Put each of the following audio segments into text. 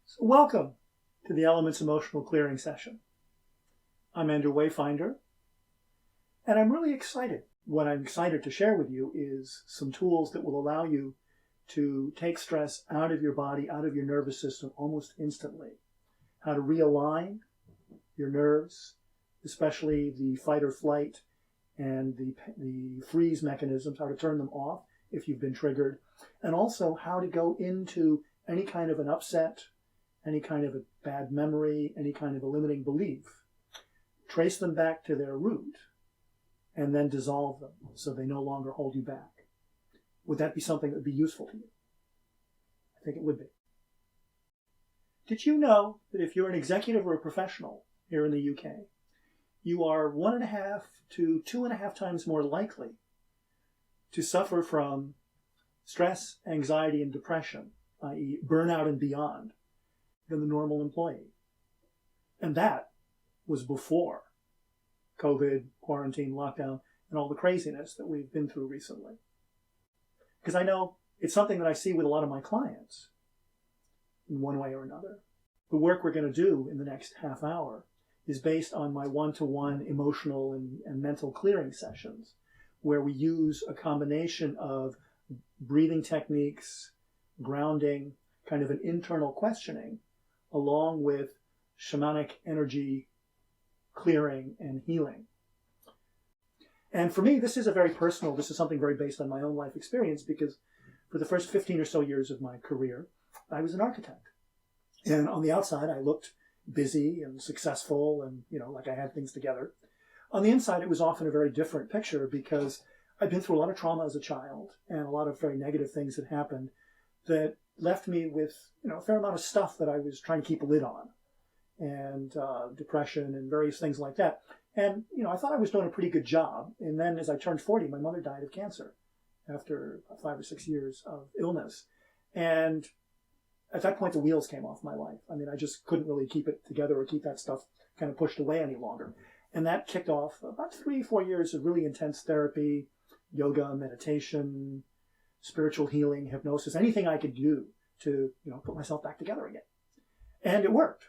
So welcome to the Elements Emotional Clearing session. I'm Andrew Wayfinder, and I'm really excited. What I'm excited to share with you is some tools that will allow you to take stress out of your body, out of your nervous system almost instantly. How to realign your nerves, especially the fight or flight and the freeze mechanisms, how to turn them off if you've been triggered, and also how to go into any kind of an upset, any kind of a bad memory, any kind of a limiting belief, trace them back to their root, and then dissolve them so they no longer hold you back. Would that be something that would be useful to you? I think it would be. Did you know that if you're an executive or a professional here in the UK, you are 1.5 to 2.5 times more likely to suffer from stress, anxiety, and depression, i.e. burnout and beyond, than the normal employee? And that was before COVID, quarantine, lockdown, and all the craziness that we've been through recently. Because I know it's something that I see with a lot of my clients in one way or another. The work we're going to do in the next half hour is based on my one-to-one emotional and mental clearing sessions, where we use a combination of breathing techniques, grounding, kind of an internal questioning, along with shamanic energy clearing and healing. And for me, this is something very based on my own life experience, because for the first 15 or so years of my career, I was an architect. And on the outside, I looked busy and successful and, like I had things together. On the inside, it was often a very different picture, because I'd been through a lot of trauma as a child, and a lot of very negative things had happened that left me with, a fair amount of stuff that I was trying to keep a lid on, and depression and various things like that. And, I thought I was doing a pretty good job. And then as I turned 40, my mother died of cancer after 5 or 6 years of illness. And at that point, the wheels came off my life. I mean, I just couldn't really keep it together or keep that stuff kind of pushed away any longer. And that kicked off about 3-4 years of really intense therapy, yoga, meditation, spiritual healing, hypnosis, anything I could do to, put myself back together again. And it worked.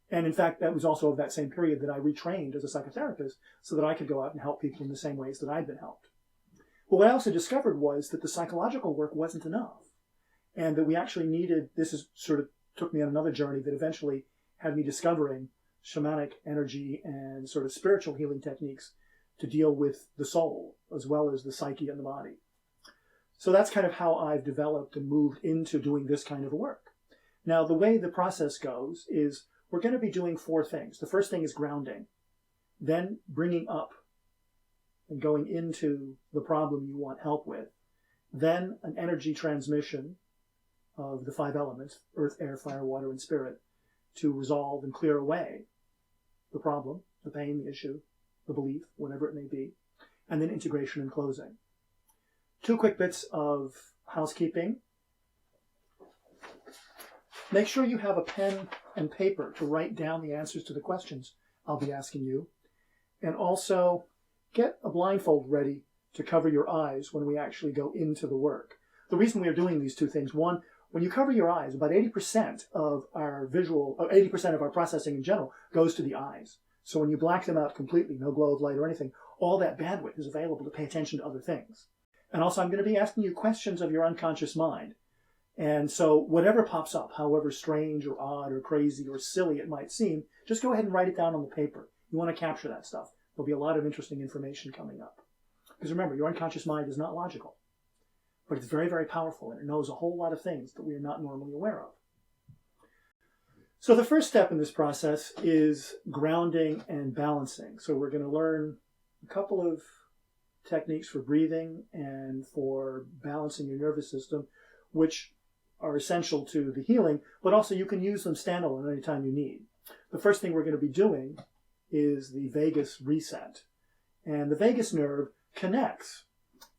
And in fact, that was also that same period that I retrained as a psychotherapist so that I could go out and help people in the same ways that I'd been helped. But what I also discovered was that the psychological work wasn't enough. And that we actually needed, took me on another journey that eventually had me discovering shamanic energy and sort of spiritual healing techniques to deal with the soul as well as the psyche and the body. So that's kind of how I've developed and moved into doing this kind of work. Now, the way the process goes is we're going to be doing 4 things. The first thing is grounding, then bringing up and going into the problem you want help with, then an energy transmission of the 5 elements, earth, air, fire, water, and spirit, to resolve and clear away the problem, the pain, the issue, the belief, whatever it may be, and then integration and closing. 2 quick bits of housekeeping. Make sure you have a pen and paper to write down the answers to the questions I'll be asking you. And also get a blindfold ready to cover your eyes when we actually go into the work. The reason we are doing these 2 things, one, when you cover your eyes, about 80% of our 80% of our processing in general goes to the eyes. So when you black them out completely, no glow of light or anything, all that bandwidth is available to pay attention to other things. And also, I'm going to be asking you questions of your unconscious mind. And so whatever pops up, however strange or odd or crazy or silly it might seem, just go ahead and write it down on the paper. You want to capture that stuff. There'll be a lot of interesting information coming up. Because remember, your unconscious mind is not logical, but it's very, very powerful, and it knows a whole lot of things that we are not normally aware of. So the first step in this process is grounding and balancing. So we're going to learn a couple of techniques for breathing and for balancing your nervous system, which are essential to the healing, but also you can use them standalone anytime you need. The first thing we're going to be doing is the vagus reset. And the vagus nerve connects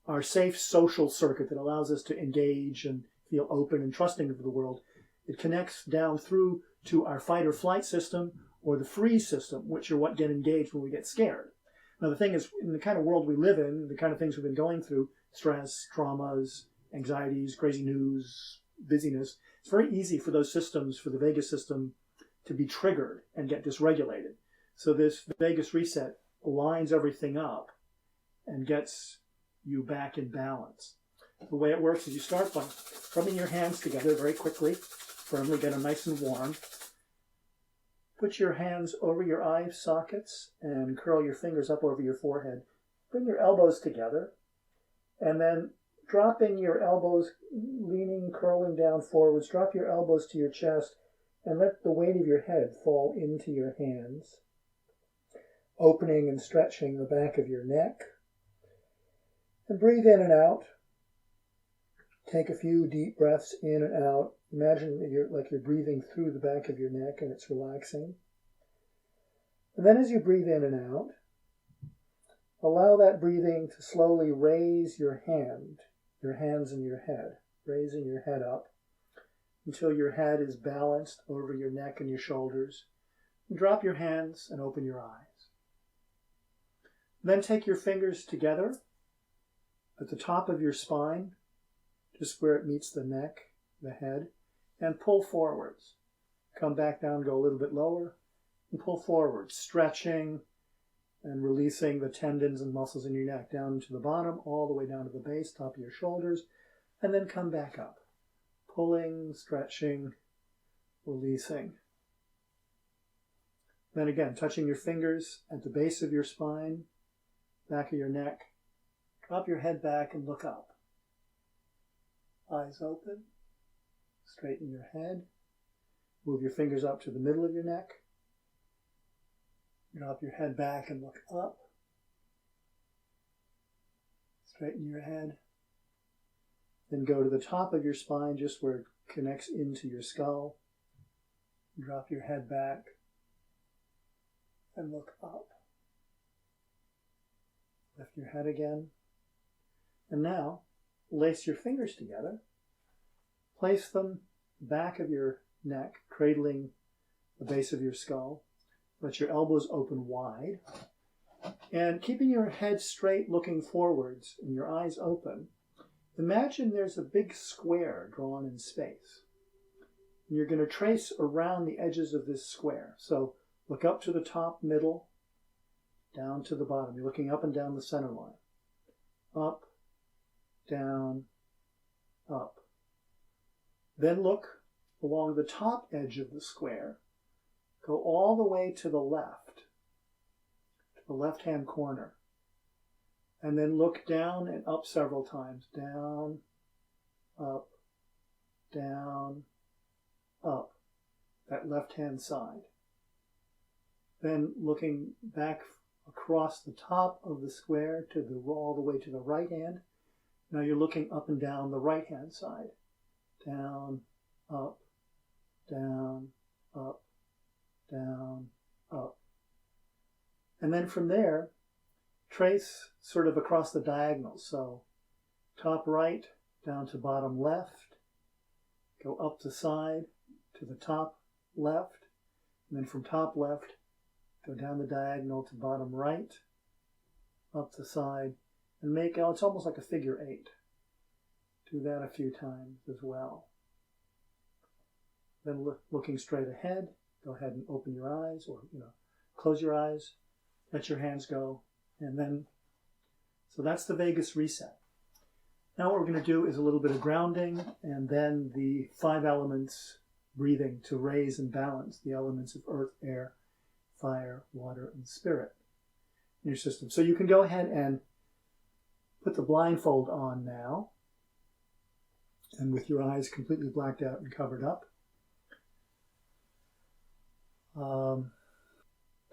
our safe social circuit that allows us to engage and feel open and trusting of the world. It connects down through to our fight or flight system or the freeze system, which are what get engaged when we get scared. Now, the thing is, in the kind of world we live in, the kind of things we've been going through, stress, traumas, anxieties, crazy news, busyness, It's very easy for those systems, for the vagus system, to be triggered and get dysregulated. So this vagus reset lines everything up and gets you back in balance. The way it works is you start by rubbing your hands together very quickly, firmly, get them nice and warm. Put your hands over your eye sockets and curl your fingers up over your forehead. Bring your elbows together, and then dropping your elbows, leaning, curling down forwards, drop your elbows to your chest and let the weight of your head fall into your hands, opening and stretching the back of your neck. And breathe in and out. Take a few deep breaths in and out. Imagine that you're breathing through the back of your neck and it's relaxing. And then as you breathe in and out, allow that breathing to slowly raise your hands and your head, raising your head up until your head is balanced over your neck and your shoulders. And drop your hands and open your eyes. Then take your fingers together at the top of your spine, just where it meets the neck, the head, and pull forwards. Come back down, go a little bit lower, and pull forward, stretching and releasing the tendons and muscles in your neck down to the bottom, all the way down to the base, top of your shoulders, and then come back up. Pulling, stretching, releasing. Then again, touching your fingers at the base of your spine, back of your neck. Drop your head back and look up. Eyes open. Straighten your head. Move your fingers up to the middle of your neck. Drop your head back and look up. Straighten your head. Then go to the top of your spine, just where it connects into your skull. Drop your head back and look up. Lift your head again. And now, lace your fingers together. Place them back of your neck, cradling the base of your skull. Let your elbows open wide. And keeping your head straight, looking forwards, and your eyes open, imagine there's a big square drawn in space. And you're going to trace around the edges of this square. So look up to the top, middle, down to the bottom. You're looking up and down the center line. Up, down, up. Then look along the top edge of the square. Go all the way to the left-hand corner. And then look down and up several times. Down, up, that left-hand side. Then looking back across the top of the square all the way to the right hand. Now you're looking up and down the right-hand side. Down, up, down, up, down, up. And then from there, trace sort of across the diagonal. So top right down to bottom left. Go up the side to the top left. And then from top left, go down the diagonal to bottom right, up the side, and it's almost like a figure 8. Do that a few times as well. Then looking straight ahead, go ahead and open your eyes, or close your eyes, let your hands go, and then, so that's the vagus reset. Now what we're going to do is a little bit of grounding, and then the 5 elements breathing to raise and balance the elements of earth, air, fire, water, and spirit in your system. So you can go ahead and put the blindfold on now, and with your eyes completely blacked out and covered up.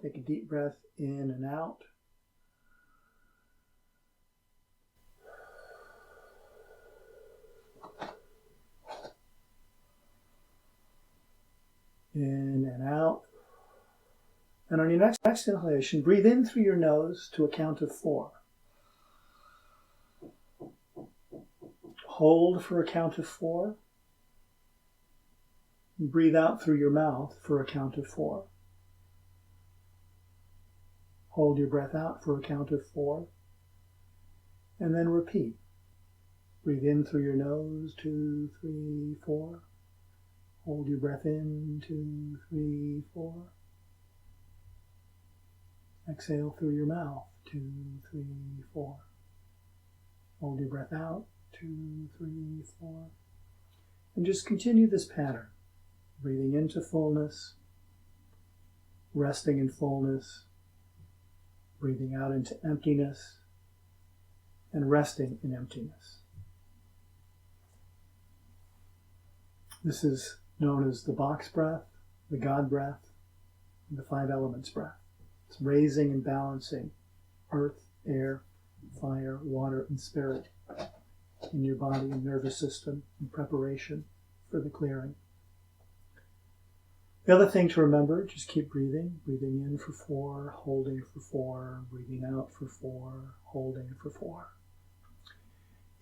Take a deep breath in and out. In and out. And on your next exhalation, breathe in through your nose to a count of 4. Hold for a count of 4. And breathe out through your mouth for a count of 4. Hold your breath out for a count of 4. And then repeat. Breathe in through your nose, 2, 3, 4. Hold your breath in, 2, 3, 4. Exhale through your mouth, 2, 3, 4. Hold your breath out, 2, 3, 4. And just continue this pattern, breathing into fullness, resting in fullness, breathing out into emptiness, and resting in emptiness. This is known as the box breath, the God breath, and the 5 elements breath. It's raising and balancing earth, air, fire, water, and spirit in your body and nervous system in preparation for the clearing. The other thing to remember, just keep breathing. Breathing in for 4, holding for 4, breathing out for 4, holding for 4.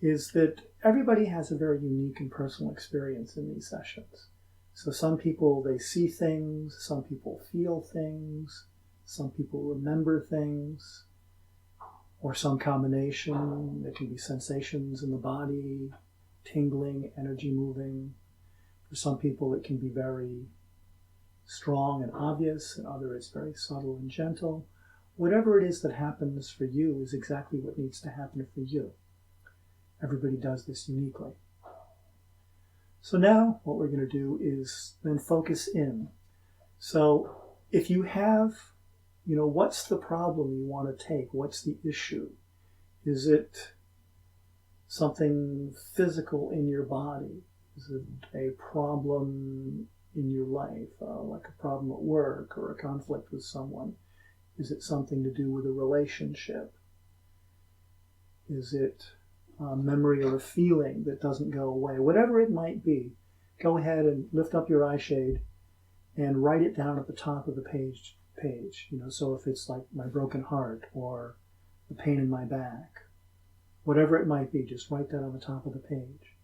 Is that everybody has a very unique and personal experience in these sessions. So some people, they see things, some people feel things, some people remember things, or some combination. There can be sensations in the body, tingling, energy moving. For some people, it can be very strong and obvious, and others it's very subtle and gentle. Whatever it is that happens for you is exactly what needs to happen for you. Everybody does this uniquely. So now what we're going to do is then focus in. So if you have, what's the problem you want to take? What's the issue? Is it something physical in your body? Is it a problem in your life, like a problem at work or a conflict with someone? Is it something to do with a relationship? Is it a memory or a feeling that doesn't go away? Whatever it might be, go ahead and lift up your eye shade and write it down at the top of the page. So if it's like my broken heart or the pain in my back, whatever it might be, just write that on the top of the page.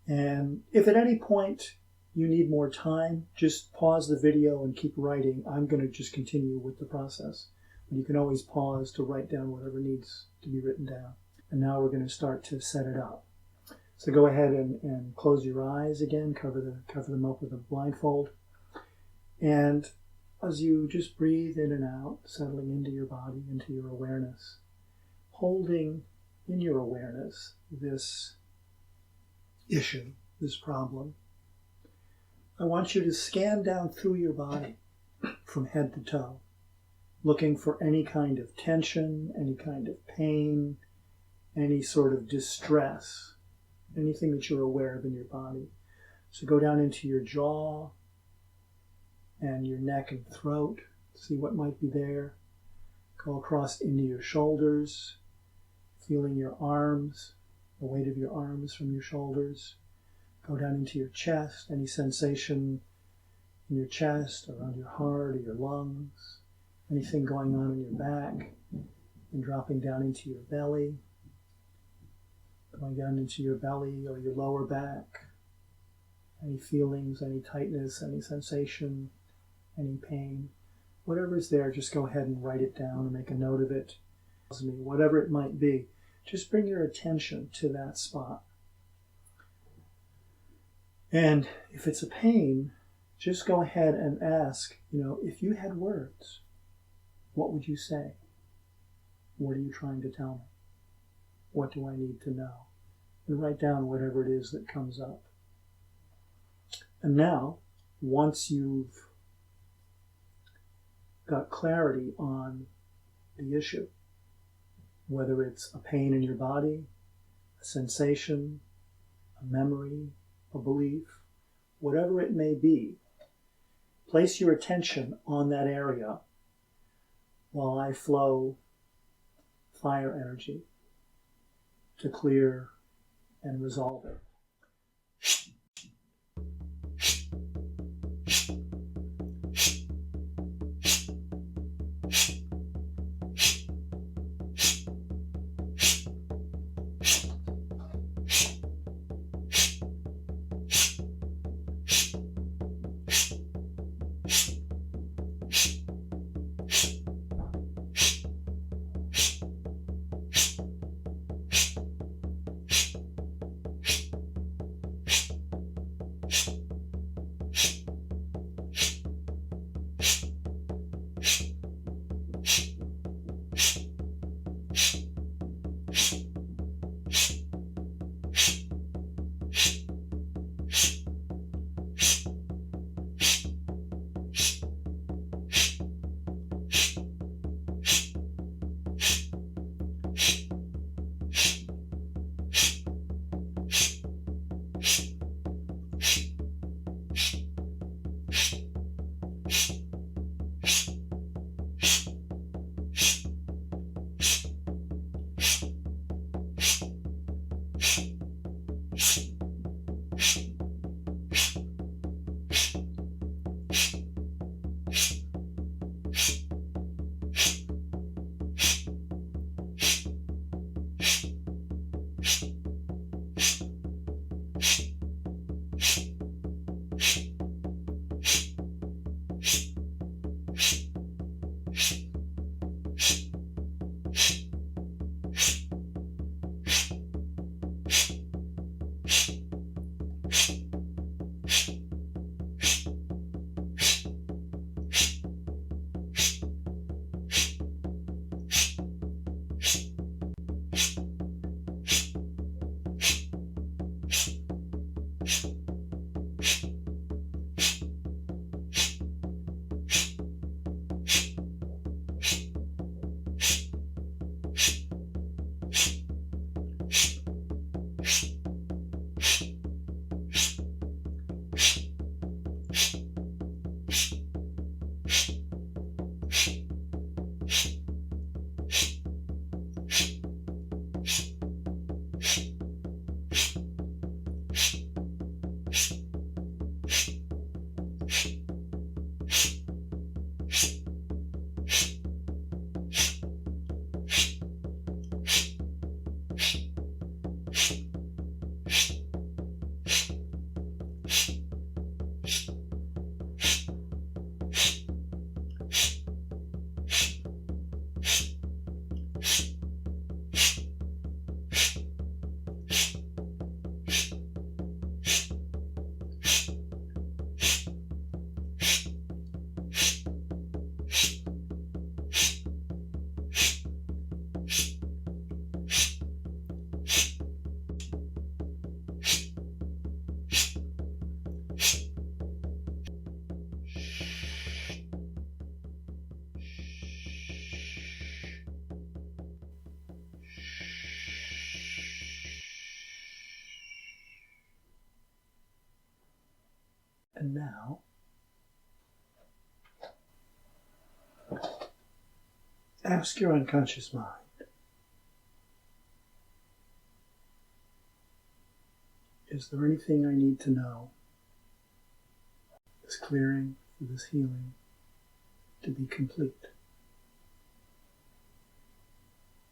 And if at any point you need more time, just pause the video and keep writing. I'm going to just continue with the process. But you can always pause to write down whatever needs to be written down. And now we're going to start to set it up. So go ahead and close your eyes again, cover them up with a blindfold. And as you just breathe in and out, settling into your body, into your awareness, holding in your awareness this issue, this problem, I want you to scan down through your body from head to toe, looking for any kind of tension, any kind of pain, any sort of distress, anything that you're aware of in your body. So go down into your jaw and your neck and throat, see what might be there. Go across into your shoulders, feeling your arms, the weight of your arms from your shoulders. Go down into your chest, any sensation in your chest, around your heart or your lungs, anything going on in your back, and dropping down into your belly, going down into your belly or your lower back, any feelings, any tightness, any sensation, any pain. Whatever's there, just go ahead and write it down and make a note of it. Whatever it might be, just bring your attention to that spot. And if it's a pain, just go ahead and ask, if you had words, what would you say? What are you trying to tell me? What do I need to know? And write down whatever it is that comes up. And now, once you've got clarity on the issue, whether it's a pain in your body, a sensation, a memory, a belief, whatever it may be, place your attention on that area while I flow fire energy to clear and resolve it. And now, ask your unconscious mind, is there anything I need to know, this clearing, for this healing, to be complete?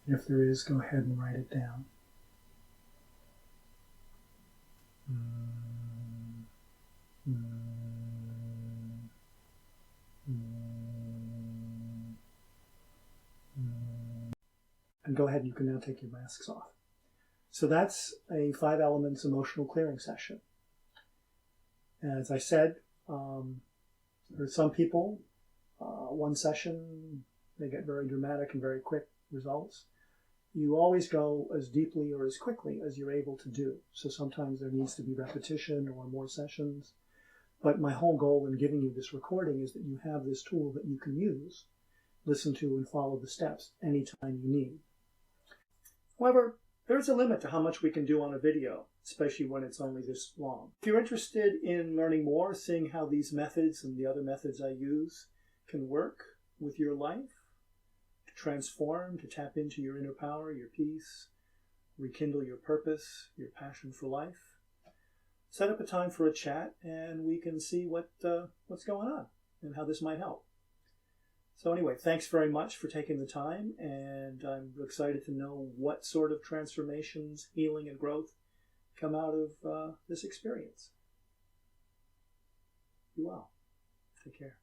And if there is, go ahead and write it down. And go ahead, you can now take your masks off. So that's a 5 elements emotional clearing session. As I said, for some people, one session, they get very dramatic and very quick results. You always go as deeply or as quickly as you're able to do. So sometimes there needs to be repetition or more sessions. But my whole goal in giving you this recording is that you have this tool that you can use, listen to, and follow the steps anytime you need. However, there's a limit to how much we can do on a video, especially when it's only this long. If you're interested in learning more, seeing how these methods and the other methods I use can work with your life, to transform, to tap into your inner power, your peace, rekindle your purpose, your passion for life, set up a time for a chat and we can see what's going on and how this might help. So anyway, thanks very much for taking the time, and I'm excited to know what sort of transformations, healing, and growth come out of this experience. Be well. Take care.